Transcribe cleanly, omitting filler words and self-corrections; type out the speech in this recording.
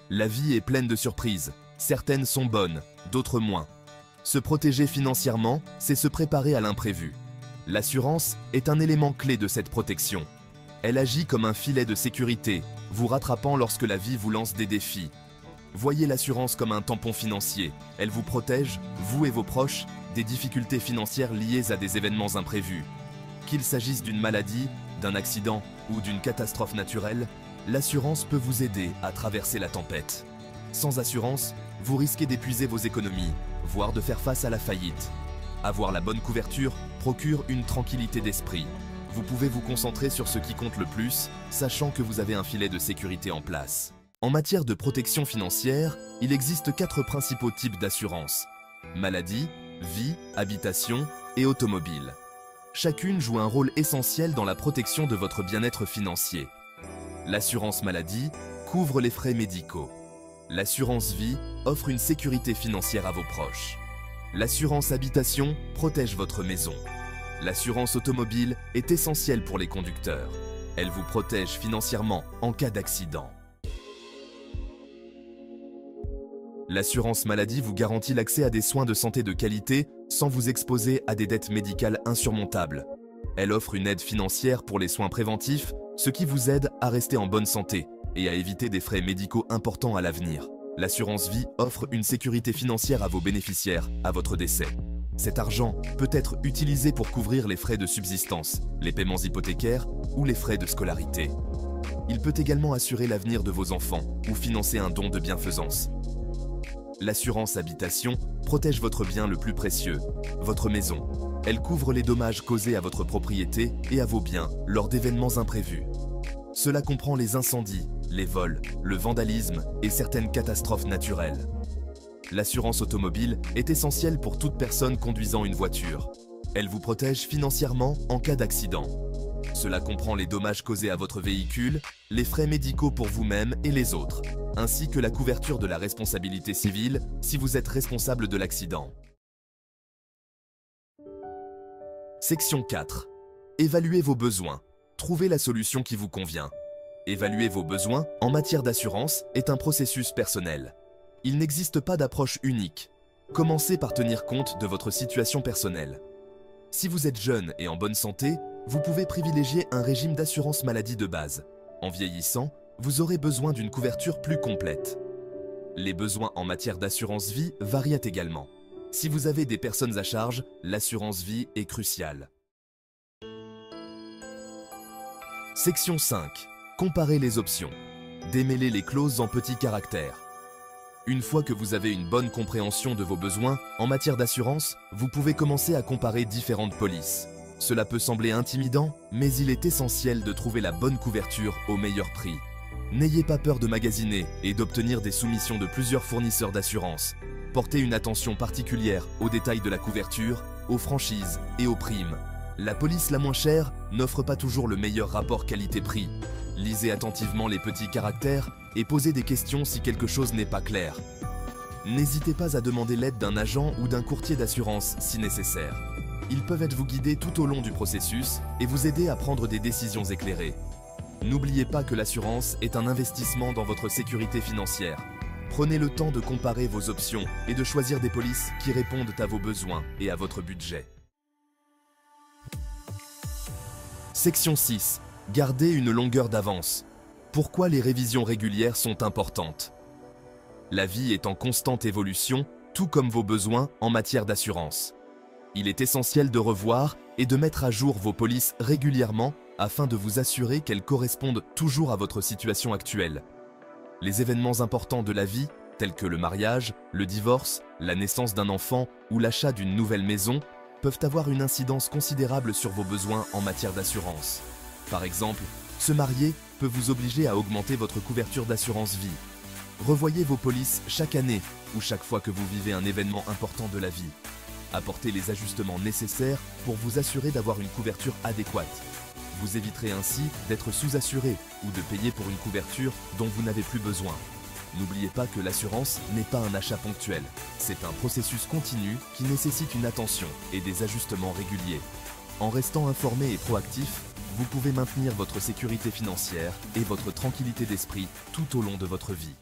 La vie est pleine de surprises. Certaines sont bonnes, d'autres moins. Se protéger financièrement, c'est se préparer à l'imprévu. L'assurance est un élément clé de cette protection. Elle agit comme un filet de sécurité, vous rattrapant lorsque la vie vous lance des défis. Voyez l'assurance comme un tampon financier. Elle vous protège, vous et vos proches, des difficultés financières liées à des événements imprévus. Qu'il s'agisse d'une maladie, d'un accident ou d'une catastrophe naturelle, l'assurance peut vous aider à traverser la tempête. Sans assurance, vous risquez d'épuiser vos économies, voire de faire face à la faillite. Avoir la bonne couverture procure une tranquillité d'esprit. Vous pouvez vous concentrer sur ce qui compte le plus, sachant que vous avez un filet de sécurité en place. En matière de protection financière, il existe 4 principaux types d'assurance: maladie, vie, habitation et automobile. Chacune joue un rôle essentiel dans la protection de votre bien-être financier. L'assurance maladie couvre les frais médicaux. L'assurance vie offre une sécurité financière à vos proches. L'assurance habitation protège votre maison. L'assurance automobile est essentielle pour les conducteurs. Elle vous protège financièrement en cas d'accident. L'assurance maladie vous garantit l'accès à des soins de santé de qualité sans vous exposer à des dettes médicales insurmontables. Elle offre une aide financière pour les soins préventifs, ce qui vous aide à rester en bonne santé et à éviter des frais médicaux importants à l'avenir. L'assurance vie offre une sécurité financière à vos bénéficiaires à votre décès. Cet argent peut être utilisé pour couvrir les frais de subsistance, les paiements hypothécaires ou les frais de scolarité. Il peut également assurer l'avenir de vos enfants ou financer un don de bienfaisance. L'assurance habitation protège votre bien le plus précieux, votre maison. Elle couvre les dommages causés à votre propriété et à vos biens lors d'événements imprévus. Cela comprend les incendies, les vols, le vandalisme et certaines catastrophes naturelles. L'assurance automobile est essentielle pour toute personne conduisant une voiture. Elle vous protège financièrement en cas d'accident. Cela comprend les dommages causés à votre véhicule, les frais médicaux pour vous-même et les autres, ainsi que la couverture de la responsabilité civile si vous êtes responsable de l'accident. Section 4. Évaluez vos besoins. Trouvez la solution qui vous convient. Évaluer vos besoins en matière d'assurance est un processus personnel. Il n'existe pas d'approche unique. Commencez par tenir compte de votre situation personnelle. Si vous êtes jeune et en bonne santé, vous pouvez privilégier un régime d'assurance maladie de base. En vieillissant, vous aurez besoin d'une couverture plus complète. Les besoins en matière d'assurance vie varient également. Si vous avez des personnes à charge, l'assurance vie est cruciale. Section 5. Comparez les options. Démêlez les clauses en petits caractères. Une fois que vous avez une bonne compréhension de vos besoins en matière d'assurance, vous pouvez commencer à comparer différentes polices. Cela peut sembler intimidant, mais il est essentiel de trouver la bonne couverture au meilleur prix. N'ayez pas peur de magasiner et d'obtenir des soumissions de plusieurs fournisseurs d'assurance. Portez une attention particulière aux détails de la couverture, aux franchises et aux primes. La police la moins chère n'offre pas toujours le meilleur rapport qualité-prix. Lisez attentivement les petits caractères et posez des questions si quelque chose n'est pas clair. N'hésitez pas à demander l'aide d'un agent ou d'un courtier d'assurance si nécessaire. Ils peuvent vous guider tout au long du processus et vous aider à prendre des décisions éclairées. N'oubliez pas que l'assurance est un investissement dans votre sécurité financière. Prenez le temps de comparer vos options et de choisir des polices qui répondent à vos besoins et à votre budget. Section 6. Gardez une longueur d'avance. Pourquoi les révisions régulières sont importantes? La vie est en constante évolution, tout comme vos besoins en matière d'assurance. Il est essentiel de revoir et de mettre à jour vos polices régulièrement afin de vous assurer qu'elles correspondent toujours à votre situation actuelle. Les événements importants de la vie, tels que le mariage, le divorce, la naissance d'un enfant ou l'achat d'une nouvelle maison, peuvent avoir une incidence considérable sur vos besoins en matière d'assurance. Par exemple, se marier peut vous obliger à augmenter votre couverture d'assurance vie. Revoyez vos polices chaque année ou chaque fois que vous vivez un événement important de la vie. Apportez les ajustements nécessaires pour vous assurer d'avoir une couverture adéquate. Vous éviterez ainsi d'être sous-assuré ou de payer pour une couverture dont vous n'avez plus besoin. N'oubliez pas que l'assurance n'est pas un achat ponctuel. C'est un processus continu qui nécessite une attention et des ajustements réguliers. En restant informé et proactif, vous pouvez maintenir votre sécurité financière et votre tranquillité d'esprit tout au long de votre vie.